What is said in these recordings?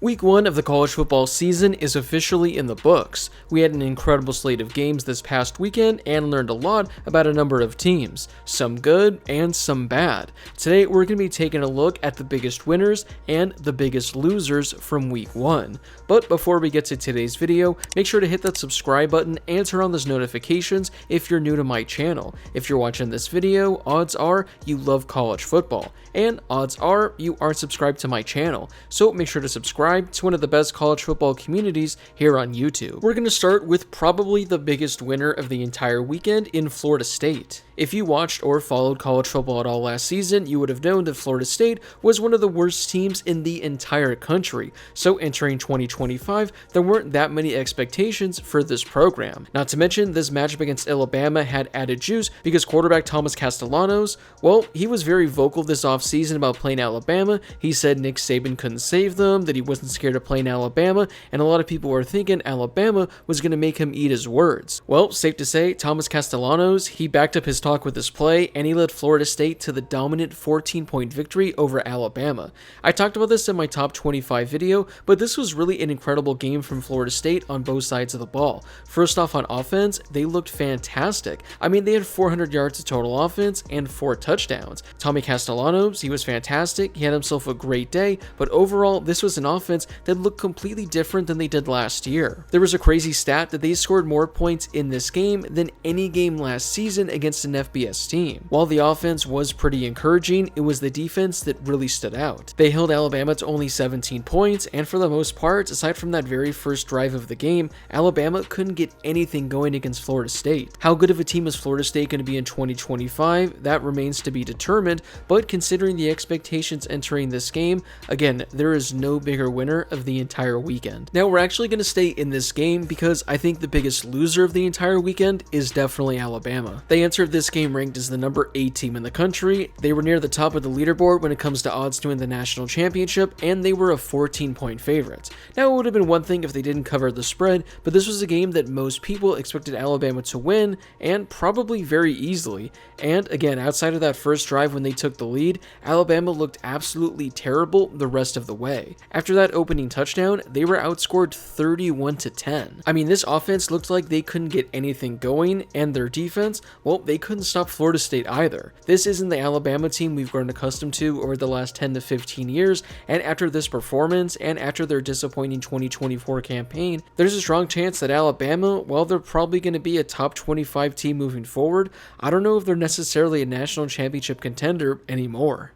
Week 1 of the college football season is officially in the books. We had an incredible slate of games this past weekend and learned a lot about a number of teams, some good and some bad. Today we're going to be taking a look at the biggest winners and the biggest losers from week 1. But before we get to today's video, make sure to hit that subscribe button and turn on those notifications if you're new to my channel. If you're watching this video, odds are you love college football, and odds are you aren't subscribed to my channel, so make sure to subscribe to one of the best college football communities here on YouTube. We're going to start with probably the biggest winner of the entire weekend in Florida State. If you watched or followed college football at all last season, you would have known that Florida State was one of the worst teams in the entire country. So entering 2025, there weren't that many expectations for this program. Not to mention, this matchup against Alabama had added juice because quarterback Thomas Castellanos, well, he was very vocal this offseason about playing Alabama. He said Nick Saban couldn't save them, that he wasn't scared of playing Alabama, and a lot of people were thinking Alabama was going to make him eat his words. Well, safe to say, Thomas Castellanos, he backed up his talk with his play, and he led Florida State to the dominant 14-point victory over Alabama. I talked about this in my top 25 video, but this was really an incredible game from Florida State on both sides of the ball. First off, on offense, they looked fantastic. I mean, they had 400 yards of total offense and 4 touchdowns. Tommy Castellanos, he was fantastic. He had himself a great day, but overall, this was an offense that looked completely different than they did last year. There was a crazy stat that they scored more points in this game than any game last season against an FBS team. While the offense was pretty encouraging, it was the defense that really stood out. They held Alabama to only 17 points, and for the most part, aside from that very first drive of the game, Alabama couldn't get anything going against Florida State. How good of a team is Florida State going to be in 2025? That remains to be determined, but considering the expectations entering this game, again, there is no bigger winner of the entire weekend. Now, we're actually going to stay in this game because I think the biggest loser of the entire weekend is definitely Alabama. They entered this game ranked as the number 8 team in the country. They were near the top of the leaderboard when it comes to odds to win the national championship, and they were a 14-point favorite. Now, it would have been one thing if they didn't cover the spread, but this was a game that most people expected Alabama to win, and probably very easily. And again, outside of that first drive when they took the lead, Alabama looked absolutely terrible the rest of the way. After that opening touchdown, they were outscored 31-10. I mean, this offense looked like they couldn't get anything going, and their defense, well, they couldn't stop Florida State either. This isn't the Alabama team we've grown accustomed to over the last 10 to 15 years, and after this performance, and after their disappointing 2024 campaign, there's a strong chance that Alabama, well, they're probably going to be a top 25 team moving forward. I don't know if they're necessarily a national championship contender anymore.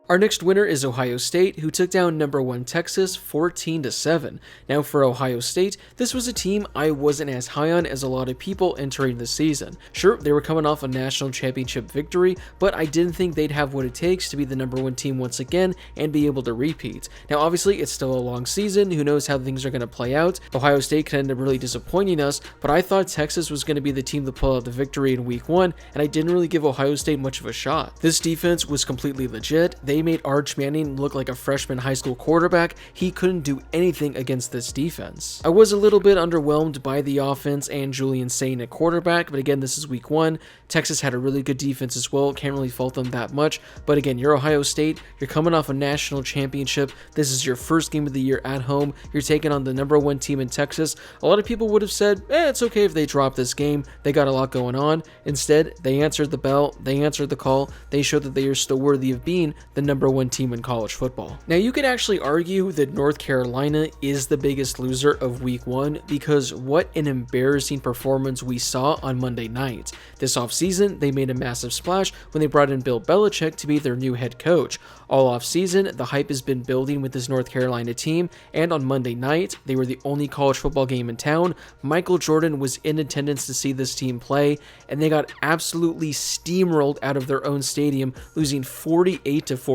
Our next winner is Ohio State, who took down number 1 Texas 14-7. Now, for Ohio State, this was a team I wasn't as high on as a lot of people entering the season. Sure, they were coming off a national championship victory, but I didn't think they'd have what it takes to be the number 1 team once again and be able to repeat. Now, obviously, it's still a long season. Who knows how things are going to play out? Ohio State could end up really disappointing us, but I thought Texas was going to be the team to pull out the victory in week 1, and I didn't really give Ohio State much of a shot. This defense was completely legit. They made Arch Manning look like a freshman high school quarterback. He couldn't do anything against this defense. I was a little bit underwhelmed by the offense and Julian Sain at quarterback, but again, this is week 1. Texas had a really good defense as well. Can't really fault them that much, but again, you're Ohio State. You're coming off a national championship. This is your first game of the year at home. You're taking on the number 1 team in Texas. A lot of people would have said, it's okay if they drop this game. They got a lot going on. Instead, they answered the bell. They answered the call. They showed that they are still worthy of being the number 1 team in college football. Now, you could actually argue that North Carolina is the biggest loser of week 1 because what an embarrassing performance we saw on Monday night. This offseason, they made a massive splash when they brought in Bill Belichick to be their new head coach. All offseason, the hype has been building with this North Carolina team, and on Monday night, they were the only college football game in town. Michael Jordan was in attendance to see this team play, and they got absolutely steamrolled out of their own stadium, losing 48-14.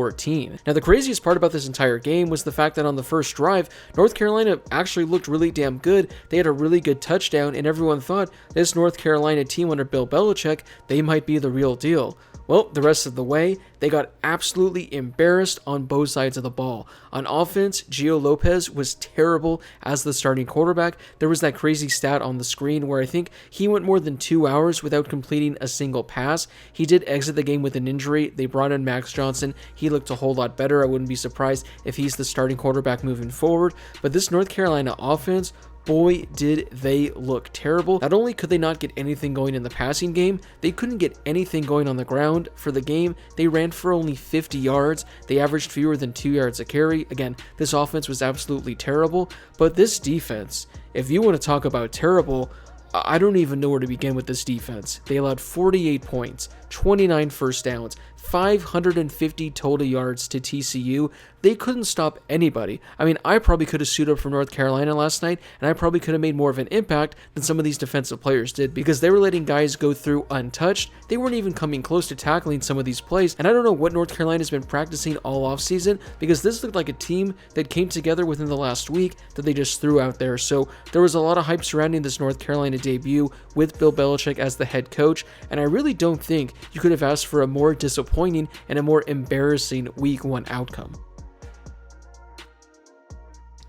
Now, the craziest part about this entire game was the fact that on the first drive, North Carolina actually looked really damn good. They had a really good touchdown, and everyone thought this North Carolina team under Bill Belichick, they might be the real deal. Well, the rest of the way, they got absolutely embarrassed on both sides of the ball. On offense, Gio Lopez was terrible as the starting quarterback. There was that crazy stat on the screen where I think he went more than 2 hours without completing a single pass. He did exit the game with an injury. They brought in Max Johnson. He looked a whole lot better. I wouldn't be surprised if he's the starting quarterback moving forward. But this North Carolina offense, boy, did they look terrible. Not only could they not get anything going in the passing game, they couldn't get anything going on the ground. For the game, they ran for only 50 yards. They averaged fewer than 2 yards a carry. Again, this offense was absolutely terrible. But this defense, if you want to talk about terrible, I don't even know where to begin with this defense. They allowed 48 points, 29 first downs, 550 total yards to TCU. They couldn't stop anybody. I mean, I probably could have suited up for North Carolina last night, and I probably could have made more of an impact than some of these defensive players did, because they were letting guys go through untouched. They weren't even coming close to tackling some of these plays, and I don't know what North Carolina's been practicing all offseason, because this looked like a team that came together within the last week that they just threw out there. So there was a lot of hype surrounding this North Carolina debut with Bill Belichick as the head coach, and I really don't think you could have asked for a more disappointing and a more embarrassing week 1 outcome.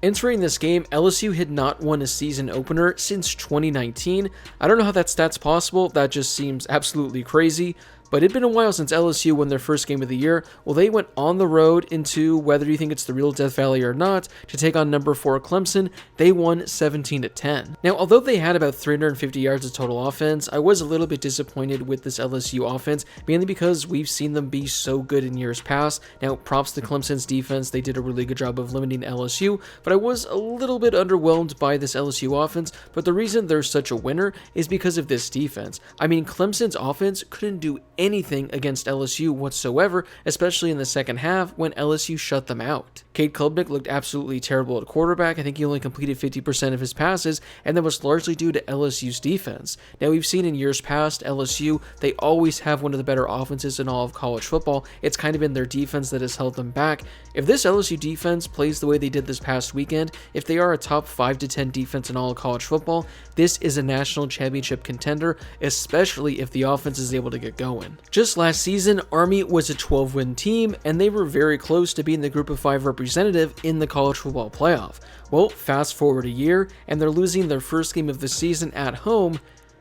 Entering this game, LSU had not won a season opener since 2019. I don't know how that stat's possible. That just seems absolutely crazy. But it'd been a while since LSU won their first game of the year. Well, they went on the road into, whether you think it's the real Death Valley or not, to take on number 4 Clemson. They won 17-10. Now, although they had about 350 yards of total offense, I was a little bit disappointed with this LSU offense, mainly because we've seen them be so good in years past. Now, props to Clemson's defense. They did a really good job of limiting LSU, but I was a little bit underwhelmed by this LSU offense. But the reason they're such a winner is because of this defense. I mean, Clemson's offense couldn't do anything against LSU whatsoever, especially in the second half when LSU shut them out. Cade Klubnik looked absolutely terrible at quarterback. I think he only completed 50% of his passes, and that was largely due to LSU's defense. Now, we've seen in years past, LSU, they always have one of the better offenses in all of college football. It's kind of been their defense that has held them back. If this LSU defense plays the way they did this past weekend, if they are a top 5 to 10 defense in all of college football, this is a national championship contender, especially if the offense is able to get going. Just last season, Army was a 12-win team, and they were very close to being the Group of 5 representative in the college football playoff. Well, fast forward a year, and they're losing their first game of the season at home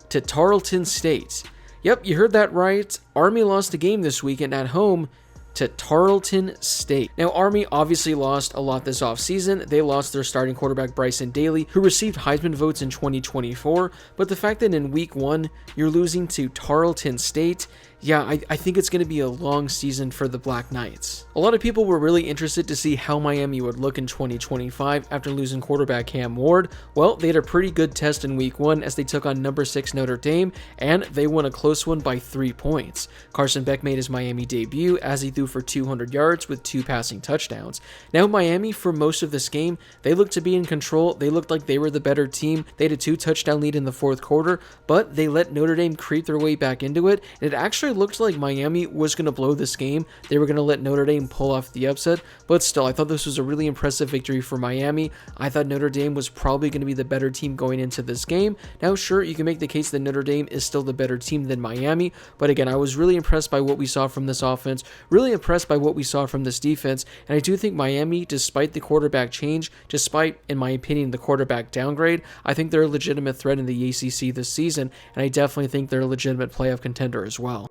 to Tarleton State. Yep, you heard that right. Army lost a game this weekend at home to Tarleton State. Now, Army obviously lost a lot this offseason. They lost their starting quarterback Bryson Daly, who received Heisman votes in 2024, but the fact that in week 1 you're losing to Tarleton State, yeah, I think it's going to be a long season for the Black Knights. A lot of people were really interested to see how Miami would look in 2025 after losing quarterback Cam Ward. Well, they had a pretty good test in week 1 as they took on number 6 Notre Dame, and they won a close one by 3 points. Carson Beck made his Miami debut as he threw for 200 yards with 2 passing touchdowns. Now, Miami, for most of this game, they looked to be in control. They looked like they were the better team. They had a 2-touchdown lead in the 4th quarter, but they let Notre Dame creep their way back into it, and it actually looked like Miami was going to blow this game. They were going to let Notre Dame pull off the upset, but still, I thought this was a really impressive victory for Miami. I thought Notre Dame was probably going to be the better team going into this game. Now, sure, you can make the case that Notre Dame is still the better team than Miami, but again, I was really impressed by what we saw from this offense, really impressed by what we saw from this defense, and I do think Miami, despite the quarterback change, despite, in my opinion, the quarterback downgrade, I think they're a legitimate threat in the ACC this season, and I definitely think they're a legitimate playoff contender as well.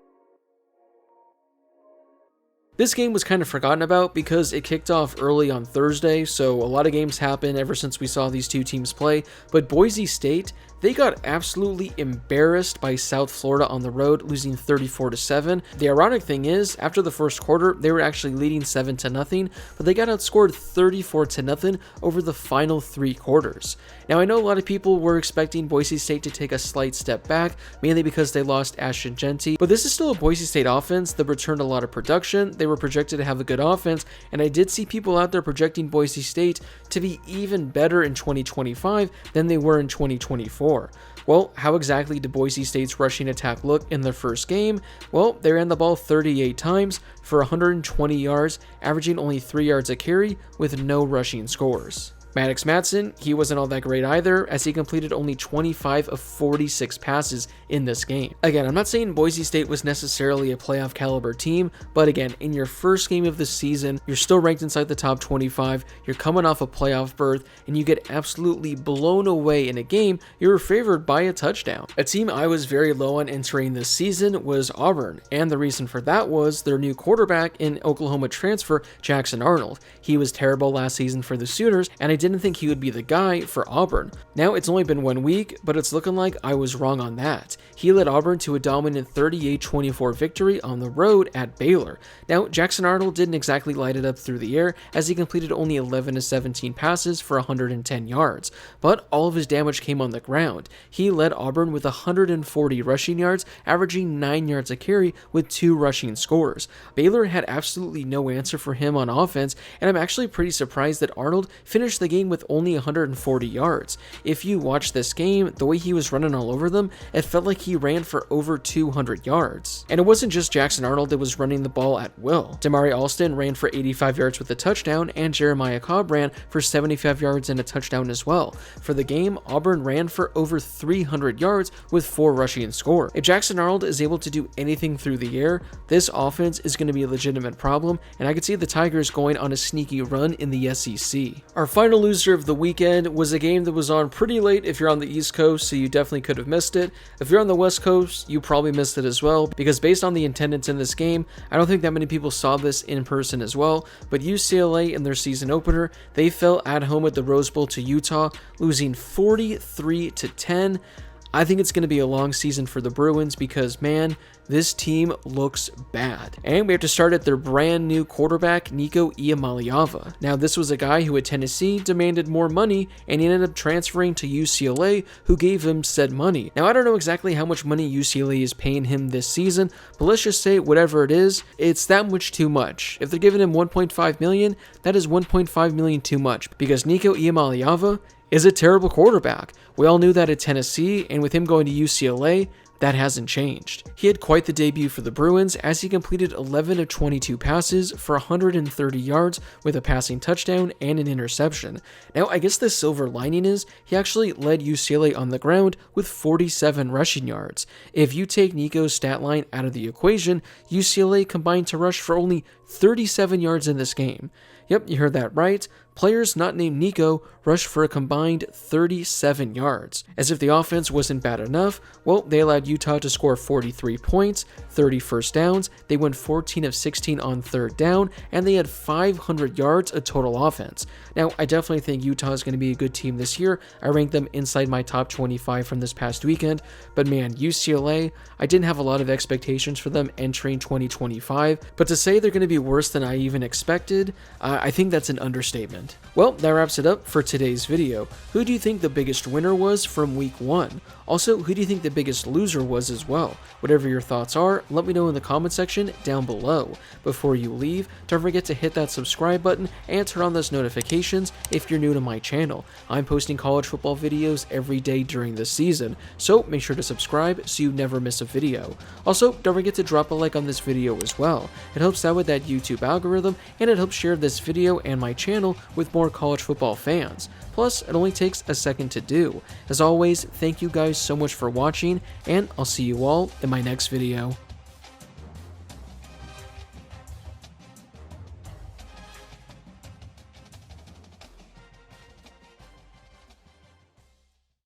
This game was kind of forgotten about because it kicked off early on Thursday, so a lot of games happened ever since we saw these two teams play, but Boise State, they got absolutely embarrassed by South Florida on the road, losing 34-7. The ironic thing is, after the first quarter, they were actually leading 7-0, but they got outscored 34-0 over the final 3 quarters. Now, I know a lot of people were expecting Boise State to take a slight step back, mainly because they lost Ashton Jeanty, but this is still a Boise State offense that returned a lot of production. They were projected to have a good offense, and I did see people out there projecting Boise State to be even better in 2025 than they were in 2024. Well, how exactly did Boise State's rushing attack look in their first game? Well, they ran the ball 38 times for 120 yards, averaging only 3 yards a carry with no rushing scores. Maddox Madsen, he wasn't all that great either, as he completed only 25 of 46 passes in this game. Again, I'm not saying Boise State was necessarily a playoff caliber team, but again, in your first game of the season, you're still ranked inside the top 25, you're coming off a playoff berth, and you get absolutely blown away in a game you were favored by a touchdown. A team I was very low on entering this season was Auburn, and the reason for that was their new quarterback in Oklahoma transfer, Jackson Arnold. He was terrible last season for the Sooners, and I didn't think he would be the guy for Auburn. Now, it's only been 1 week, but it's looking like I was wrong on that. He led Auburn to a dominant 38-24 victory on the road at Baylor. Now, Jackson Arnold didn't exactly light it up through the air, as he completed only 11 of 17 passes for 110 yards, but all of his damage came on the ground. He led Auburn with 140 rushing yards, averaging 9 yards a carry with 2 rushing scores. Baylor had absolutely no answer for him on offense, and I'm actually pretty surprised that Arnold finished the game with only 140 yards. If you watch this game, the way he was running all over them, it felt like he ran for over 200 yards. And it wasn't just Jackson Arnold that was running the ball at will. Damari Alston ran for 85 yards with a touchdown, and Jeremiah Cobb ran for 75 yards and a touchdown as well. For the game, Auburn ran for over 300 yards with 4 rushing scores. If Jackson Arnold is able to do anything through the air, this offense is going to be a legitimate problem, and I could see the Tigers going on a sneaky run in the SEC. Our final loser of the weekend was a game that was on pretty late if you're on the East Coast, so you definitely could have missed it. If you're on the West Coast, you probably missed it as well, because based on the attendance in this game, I don't think that many people saw this in person as well, but UCLA in their season opener, they fell at home at the Rose Bowl to Utah, losing 43-10. I think it's going to be a long season for the Bruins because, man, this team looks bad. And we have to start at their brand new quarterback, Nico Iamaleava. Now, this was a guy who at Tennessee demanded more money, and he ended up transferring to UCLA, who gave him said money. Now, I don't know exactly how much money UCLA is paying him this season, but let's just say whatever it is, it's that much too much. If they're giving him $1.5 million, that is $1.5 million too much, because Nico Iamaleava is a terrible quarterback. We all knew that at Tennessee, and with him going to UCLA, that hasn't changed. He had quite the debut for the Bruins as he completed 11 of 22 passes for 130 yards with a passing touchdown and an interception. Now, I guess the silver lining is he actually led UCLA on the ground with 47 rushing yards. If you take Nico's stat line out of the equation, UCLA combined to rush for only 37 yards in this game. Yep, you heard that right. Players not named Nico rushed for a combined 37 yards. As if the offense wasn't bad enough, well, they allowed Utah to score 43 points, 30 first downs, they went 14 of 16 on third down, and they had 500 yards of total offense. Now, I definitely think Utah is going to be a good team this year. I ranked them inside my top 25 from this past weekend, but man, UCLA, I didn't have a lot of expectations for them entering 2025, but to say they're going to be worse than I even expected, I think that's an understatement. Well, that wraps it up for today's video. Who do you think the biggest winner was from week 1? Also, who do you think the biggest loser was as well? Whatever your thoughts are, let me know in the comment section down below. Before you leave, don't forget to hit that subscribe button and turn on those notifications if you're new to my channel. I'm posting college football videos every day during this season, so make sure to subscribe so you never miss a video. Also, don't forget to drop a like on this video as well. It helps out with that YouTube algorithm, and it helps share this video and my channel with more college football fans. Plus, it only takes a second to do. As always, thank you guys so much for watching, and I'll see you all in my next video.